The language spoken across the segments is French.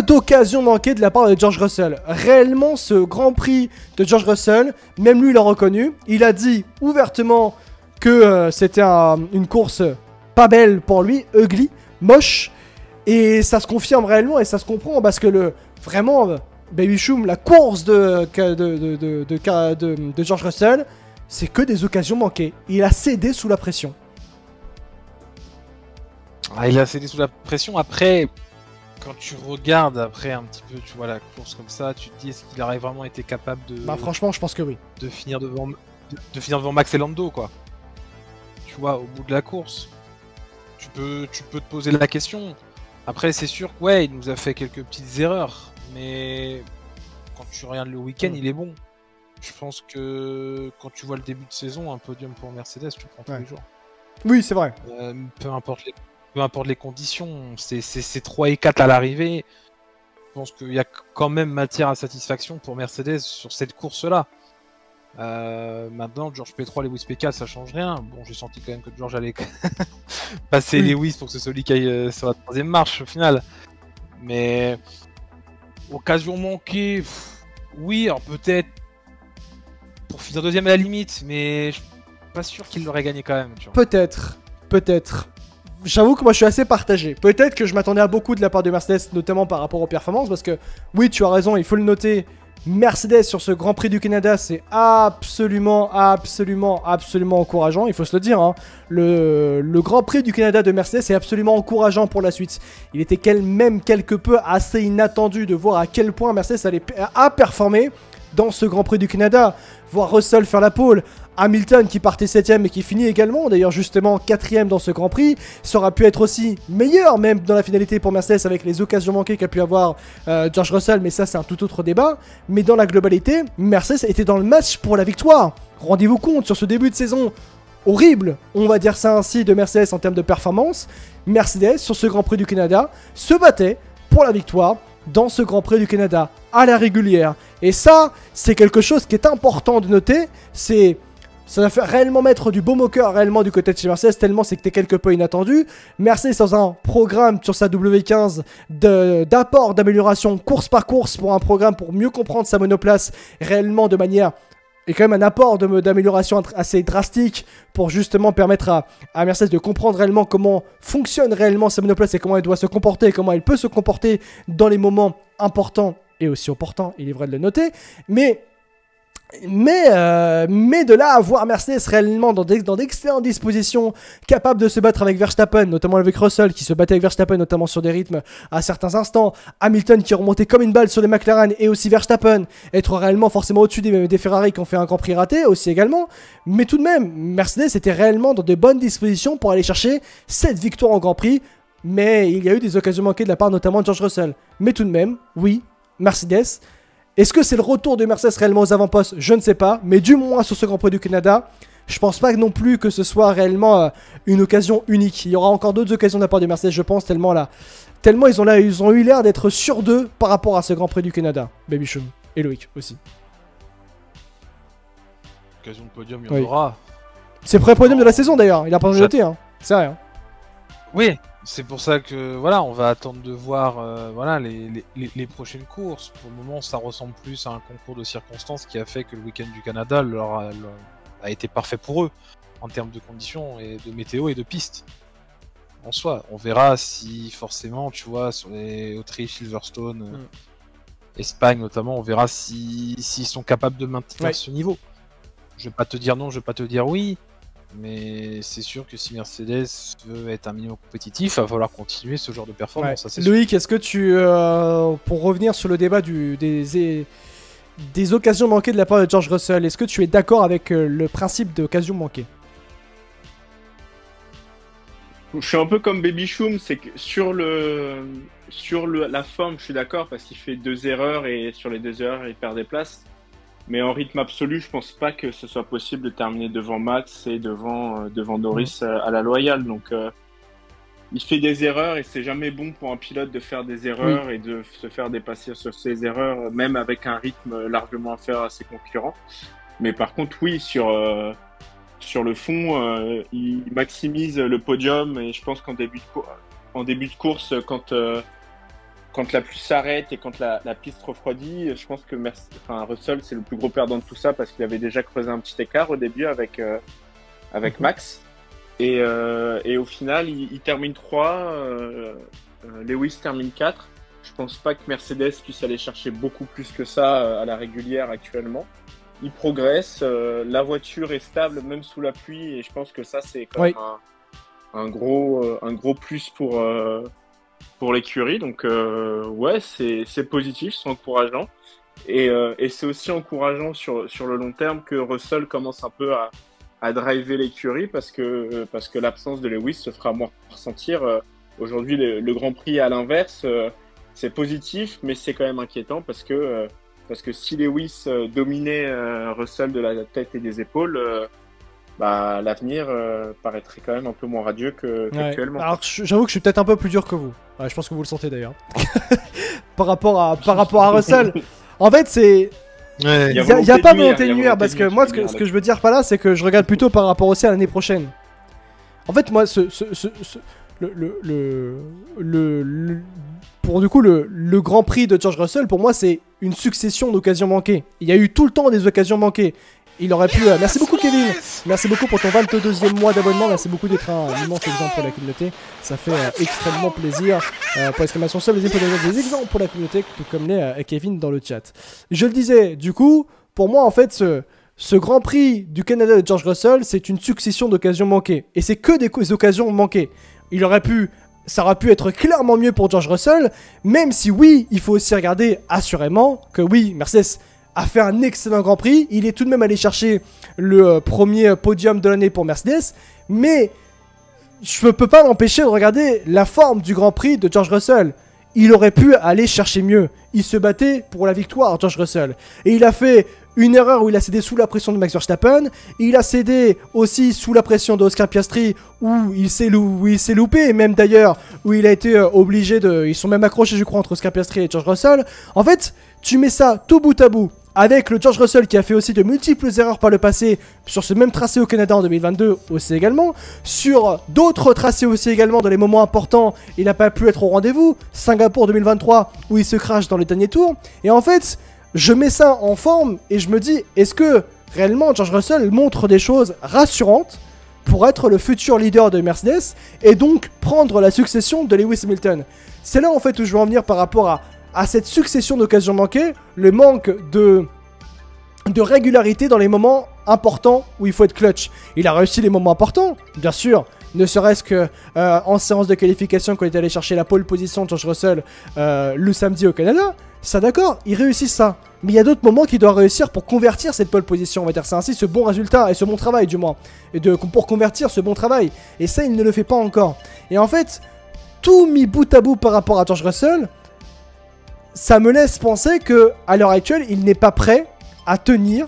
Que d'occasions manquées de la part de George Russell. Réellement, ce Grand Prix de George Russell, même lui l'a reconnu. Il a dit ouvertement que c'était une course pas belle pour lui, ugly, moche. Et ça se confirme réellement et ça se comprend parce que vraiment, Baby Shoom, la course de George Russell, c'est que des occasions manquées. Il a cédé sous la pression. Ah, il a cédé sous la pression. Après, quand tu regardes après un petit peu, tu vois la course comme ça, tu te dis est-ce qu'il aurait vraiment été capable de. Bah franchement, je pense que oui. De finir devant Max et Lando, quoi. Tu vois, au bout de la course, tu peux te poser la question. Après, c'est sûr que ouais, il nous a fait quelques petites erreurs, mais quand tu regardes le week-end, il est bon. Je pense que quand tu vois le début de saison, un podium pour Mercedes, tu le prends tous les jours. Oui, c'est vrai. Peu importe les conditions, c'est 3 et 4 à l'arrivée. Je pense qu'il y a quand même matière à satisfaction pour Mercedes sur cette course-là. Maintenant, George P3, Lewis P4, ça change rien. Bon, j'ai senti quand même que George allait passer Lewis pour que ce soit lui qui aille sur la 3ème marche au final. Mais occasion manquée, oui, alors peut-être pour finir 2ème à la limite, mais je suis pas sûr qu'il l'aurait gagné quand même. Peut-être. J'avoue que moi je suis assez partagé. Peut-être que je m'attendais à beaucoup de la part de Mercedes, notamment par rapport aux performances, parce que oui, tu as raison, il faut le noter. Mercedes sur ce Grand Prix du Canada, c'est absolument encourageant, il faut se le dire. Hein. Le Grand Prix du Canada de Mercedes est absolument encourageant pour la suite. Il était même quelque peu assez inattendu de voir à quel point Mercedes a performé dans ce Grand Prix du Canada. Voir Russell faire la pole, Hamilton qui partait 7ème et qui finit également, d'ailleurs justement 4ème dans ce Grand Prix, ça aurait pu être aussi meilleur même dans la finalité pour Mercedes avec les occasions manquées qu'a pu avoir George Russell, mais ça c'est un tout autre débat. Mais dans la globalité, Mercedes était dans le match pour la victoire. Rendez-vous compte, sur ce début de saison horrible, on va dire ça ainsi, de Mercedes en termes de performance, Mercedes sur ce Grand Prix du Canada se battait pour la victoire dans ce Grand Prix du Canada à la régulière. Et ça, c'est quelque chose qui est important de noter. Ça va faire réellement mettre du baume au cœur réellement du côté de chez Mercedes, tellement c'est que t'es quelque peu inattendu. Mercedes dans un programme sur sa W15 d'apport, d'amélioration course par course pour un programme pour mieux comprendre sa monoplace réellement de manière... Et quand même un apport d'amélioration assez drastique pour justement permettre à Mercedes de comprendre réellement comment fonctionne réellement sa monoplace et comment elle doit se comporter et comment elle peut se comporter dans les moments importants et aussi opportuns, il est vrai de le noter. Mais de là à voir Mercedes réellement dans d'excellentes dispositions, capable de se battre avec Verstappen, notamment avec Russell qui se battait avec Verstappen notamment sur des rythmes à certains instants, Hamilton qui remontait comme une balle sur les McLaren et aussi Verstappen être réellement forcément au-dessus des Ferrari qui ont fait un Grand Prix raté aussi également, mais tout de même Mercedes était réellement dans de bonnes dispositions pour aller chercher cette victoire en Grand Prix, mais il y a eu des occasions manquées de la part notamment de George Russell, mais tout de même, oui, Mercedes. Est-ce que c'est le retour de Mercedes réellement aux avant-postes? Je ne sais pas, mais du moins sur ce Grand Prix du Canada, je pense pas non plus que ce soit réellement une occasion unique. Il y aura encore d'autres occasions de la part de Mercedes, je pense, tellement ils ont eu l'air d'être sur d'eux par rapport à ce Grand Prix du Canada. Baby Shoom et Loïc aussi. Occasion de podium, il y en aura. C'est pré-podium de la saison d'ailleurs, il a pas noté, hein. C'est rien. Oui. C'est pour ça que voilà, on va attendre de voir voilà, les prochaines courses. Pour le moment, ça ressemble plus à un concours de circonstances qui a fait que le week-end du Canada a été parfait pour eux en termes de conditions et de météo et de pistes. En soi, on verra si forcément, tu vois, sur les Autriche, Silverstone, Espagne notamment, on verra s'ils sont capables de maintenir ce niveau. Je vais pas te dire non, je vais pas te dire oui. Mais c'est sûr que si Mercedes veut être un minimum compétitif, il va falloir continuer ce genre de performance. Loïc, est-ce que tu, pour revenir sur le débat des occasions manquées de la part de George Russell, est-ce que tu es d'accord avec le principe d'occasion manquée? Je suis un peu comme Baby Shoom, c'est que sur la forme, je suis d'accord parce qu'il fait 2 erreurs et sur les 2 erreurs, il perd des places. Mais en rythme absolu, je pense pas que ce soit possible de terminer devant Max et devant Norris à la loyale. Donc, il fait des erreurs et c'est jamais bon pour un pilote de faire des erreurs et de se faire dépasser sur ses erreurs, même avec un rythme largement inférieur à ses concurrents. Mais par contre, oui, sur le fond, il maximise le podium et je pense qu'en début de course, quand la pluie s'arrête et quand la piste refroidit, je pense que Russell, c'est le plus gros perdant de tout ça parce qu'il avait déjà creusé un petit écart au début avec Max. Et au final, il termine 3, Lewis termine 4. Je pense pas que Mercedes puisse aller chercher beaucoup plus que ça à la régulière actuellement. Il progresse, la voiture est stable même sous la pluie et je pense que ça c'est quand même un gros plus pour l'écurie. Donc ouais, c'est positif, c'est encourageant. Et c'est aussi encourageant sur le long terme que Russell commence un peu à driver l'écurie parce que l'absence de Lewis se fera moins ressentir. Aujourd'hui, le Grand Prix à l'inverse, c'est positif, mais c'est quand même inquiétant parce que si Lewis dominait Russell de la tête et des épaules, l'avenir paraîtrait quand même un peu moins radieux qu'actuellement. Alors j'avoue que je suis peut-être un peu plus dur que vous. Ouais, je pense que vous le sentez d'ailleurs. par rapport à Russell. En fait, c'est... Il n'y a pas volonté de nuire, parce que moi, ce que je veux dire par là, c'est que je regarde plutôt par rapport aussi à l'année prochaine. En fait, moi, pour du coup, le Grand Prix de George Russell, pour moi, c'est une succession d'occasions manquées. Il y a eu tout le temps des occasions manquées. Il aurait pu... Merci beaucoup, Kevin. Merci beaucoup pour ton 22e mois d'abonnement. Merci beaucoup d'être un immense exemple pour la communauté. Ça fait extrêmement plaisir. Pour l'exclamation seule, les exemples pour la communauté, tout comme les Kevin dans le chat. Je le disais, du coup, pour moi, en fait, ce Grand Prix du Canada de George Russell, c'est une succession d'occasions manquées. Et c'est que des occasions manquées. Ça aurait pu être clairement mieux pour George Russell, même si oui, il faut aussi regarder assurément que oui, Mercedes a fait un excellent Grand Prix. Il est tout de même allé chercher le premier podium de l'année pour Mercedes, mais je ne peux pas m'empêcher de regarder la forme du Grand Prix de George Russell. Il aurait pu aller chercher mieux. Il se battait pour la victoire, George Russell. Et il a fait une erreur où il a cédé sous la pression de Max Verstappen. Il a cédé aussi sous la pression d'Oscar Piastri où il s'est loupé. Et même d'ailleurs où il a été obligé de... Ils sont même accrochés, je crois, entre Oscar Piastri et George Russell. En fait, tu mets ça tout bout à bout avec le George Russell qui a fait aussi de multiples erreurs par le passé sur ce même tracé au Canada en 2022 aussi également, sur d'autres tracés aussi également dans les moments importants, il n'a pas pu être au rendez-vous, Singapour 2023 où il se crache dans le dernier tour, et en fait, je mets ça en forme et je me dis, est-ce que réellement George Russell montre des choses rassurantes pour être le futur leader de Mercedes et donc prendre la succession de Lewis Hamilton? C'est là en fait où je veux en venir par rapport à cette succession d'occasions manquées, le manque de régularité dans les moments importants où il faut être clutch. Il a réussi les moments importants, bien sûr, ne serait-ce que en séance de qualification quand il est allé chercher la pole position de George Russell le samedi au Canada. Ça d'accord, il réussit ça. Mais il y a d'autres moments qu'il doit réussir pour convertir cette pole position, on va dire c'est ainsi, ce bon résultat et ce bon travail du moins. Pour convertir ce bon travail. Et ça, il ne le fait pas encore. Et en fait, tout mis bout à bout par rapport à George Russell, ça me laisse penser que à l'heure actuelle, il n'est pas prêt à tenir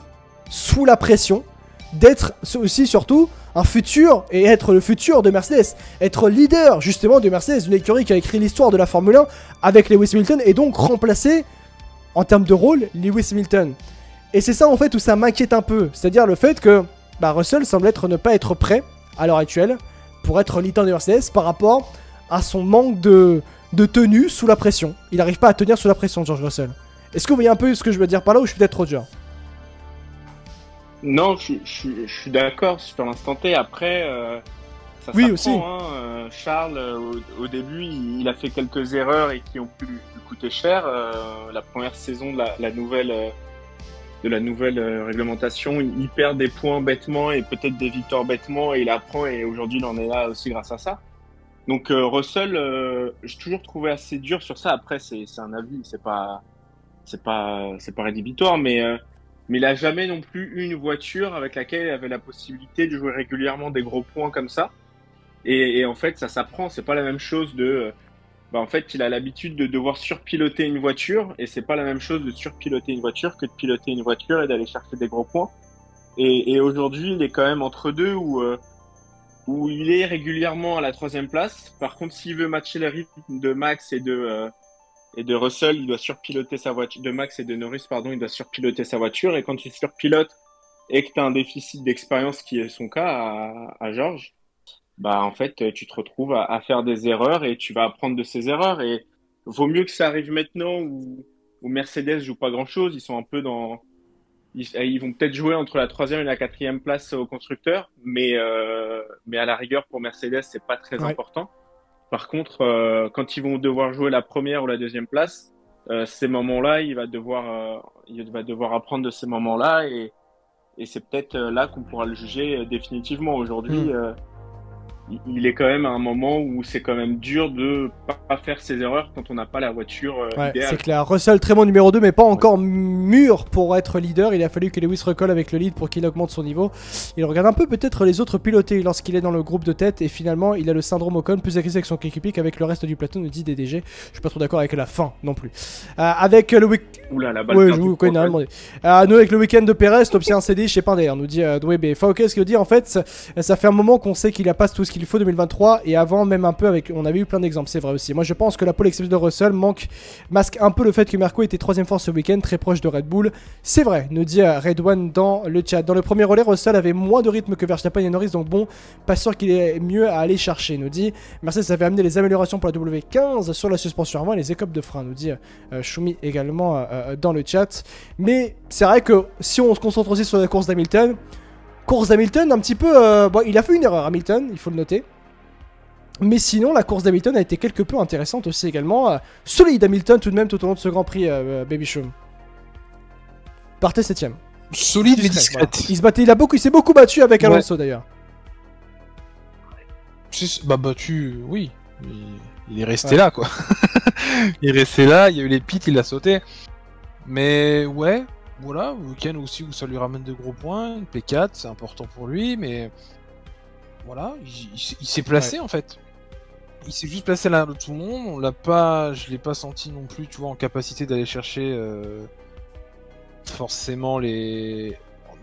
sous la pression d'être aussi surtout un futur et être le futur de Mercedes, être leader justement de Mercedes, une écurie qui a écrit l'histoire de la Formule 1 avec Lewis Hamilton et donc remplacer en termes de rôle Lewis Hamilton. Et c'est ça en fait où ça m'inquiète un peu, c'est-à-dire le fait que Russell semble ne pas être prêt à l'heure actuelle pour être leader de Mercedes par rapport à son manque de tenue sous la pression. Il n'arrive pas à tenir sous la pression, George Russell. Est-ce que vous voyez un peu ce que je veux dire par là ou je suis peut-être trop dur? Non, je suis d'accord sur l'instant T. Après, ça oui, s'apprend, aussi. Hein. Charles, au début, il a fait quelques erreurs et qui ont pu lui coûter cher. La première saison de la nouvelle réglementation, il perd des points bêtement et peut-être des victoires bêtement et il apprend et aujourd'hui il en est là aussi grâce à ça. Donc Russell, j'ai toujours trouvé assez dur sur ça. Après, c'est un avis, c'est pas rédhibitoire, mais il a jamais non plus eu une voiture avec laquelle il avait la possibilité de jouer régulièrement des gros points comme ça. Et en fait, ça s'apprend. C'est pas la même chose en fait, il a l'habitude de devoir surpiloter une voiture et c'est pas la même chose de surpiloter une voiture que de piloter une voiture et d'aller chercher des gros points. Et aujourd'hui, il est quand même entre deux où il est régulièrement à la 3e place. Par contre, s'il veut matcher le rythme de Max et de Russell, il doit surpiloter sa voiture. De Max et de Norris, pardon, il doit surpiloter sa voiture. Et quand tu surpilotes et que tu as un déficit d'expérience qui est son cas à George, en fait, tu te retrouves à faire des erreurs et tu vas apprendre de ces erreurs. Et vaut mieux que ça arrive maintenant où Mercedes joue pas grand-chose. Ils sont un peu dans, ils vont peut-être jouer entre la troisième et la quatrième place au constructeur, mais à la rigueur pour Mercedes, c'est pas très Ouais. important. Par contre, quand ils vont devoir jouer la première ou la deuxième place, ces moments-là, il va devoir apprendre de ces moments-là et c'est peut-être là qu'on pourra le juger définitivement. Hmm. Aujourd'hui, il est quand même à un moment où c'est quand même dur de pas faire ses erreurs quand on n'a pas la voiture Ouais, c'est idéale. clair. Russell, très bon numéro 2, mais pas Ouais. encore mûr pour être leader. Il a fallu que Lewis recolle avec le lead pour qu'il augmente son niveau. Il regarde un peu peut-être les autres piloter lorsqu'il est dans le groupe de tête. Et finalement, il a le syndrome Ocon, plus agressif avec son coéquipier qu'avec le reste du plateau, nous dit DDG. Je suis pas trop d'accord avec la fin non plus. Avec le week. Oula, la balle Ouais, je perdue vous pour connais, Ocon. demandé. Nous, avec le week-end de Perez, t'obtiens un CDI chez Pinder, nous dit Dwebe. Fauquet, ce qu'il dit, en fait, ça fait un moment qu'on sait qu'il a pas tout ce qu'il faut 2023. Et avant, même un peu, avec, on avait eu plein d'exemples, c'est vrai aussi. Moi, je pense que la pole exceptionnelle de Russell masque un peu le fait que Marco était troisième force ce week-end, très proche de Red Bull. C'est vrai, nous dit Red One dans le chat. Dans le premier relais, Russell avait moins de rythme que Verstappen et Norris, donc bon, pas sûr qu'il est mieux à aller chercher, nous dit. Mercedes avait amené les améliorations pour la W15 sur la suspension avant et les écopes de frein, nous dit Shumi également dans le chat. Mais c'est vrai que si on se concentre aussi sur la course d'Hamilton, un petit peu... bon, il a fait une erreur, Hamilton, il faut le noter. Mais sinon, la course d'Hamilton a été quelque peu intéressante aussi également. Solide Hamilton tout de même tout au long de ce Grand Prix, Baby Show. Partait 7ème. Solide mais Discret, discrète. voilà. Il s'est beaucoup battu avec Alonso d'ailleurs. Bah battu, oui. Il est resté là, quoi. Il est resté là, il y a eu les pits, il a sauté. Mais ouais, voilà, week-end aussi où ça lui ramène de gros points. P4, c'est important pour lui, mais voilà, il s'est placé en fait. Il s'est juste placé là de tout le monde. On l'a pas, je l'ai pas senti non plus, tu vois, en capacité d'aller chercher forcément les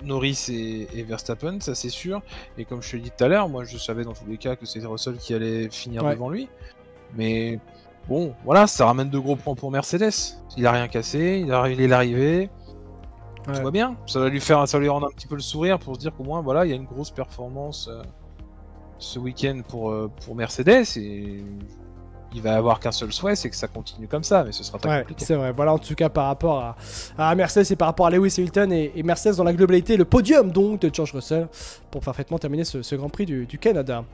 Norris et Verstappen, ça c'est sûr. Et comme je te l'ai dit tout à l'heure, moi je savais dans tous les cas que c'était Russell qui allait finir devant lui. Mais bon, voilà, ça ramène de gros points pour Mercedes. Il a rien cassé, il est arrivé. Tout va bien. Ça va lui rendre un petit peu le sourire pour se dire qu'au moins, voilà, il y a une grosse performance ce week-end pour Mercedes et il va avoir qu'un seul souhait, c'est que ça continue comme ça, mais ce sera très compliqué. C'est vrai. Voilà, en tout cas, par rapport à Mercedes et par rapport à Lewis Hamilton et Mercedes dans la globalité, le podium donc de George Russell pour parfaitement terminer ce Grand Prix du Canada.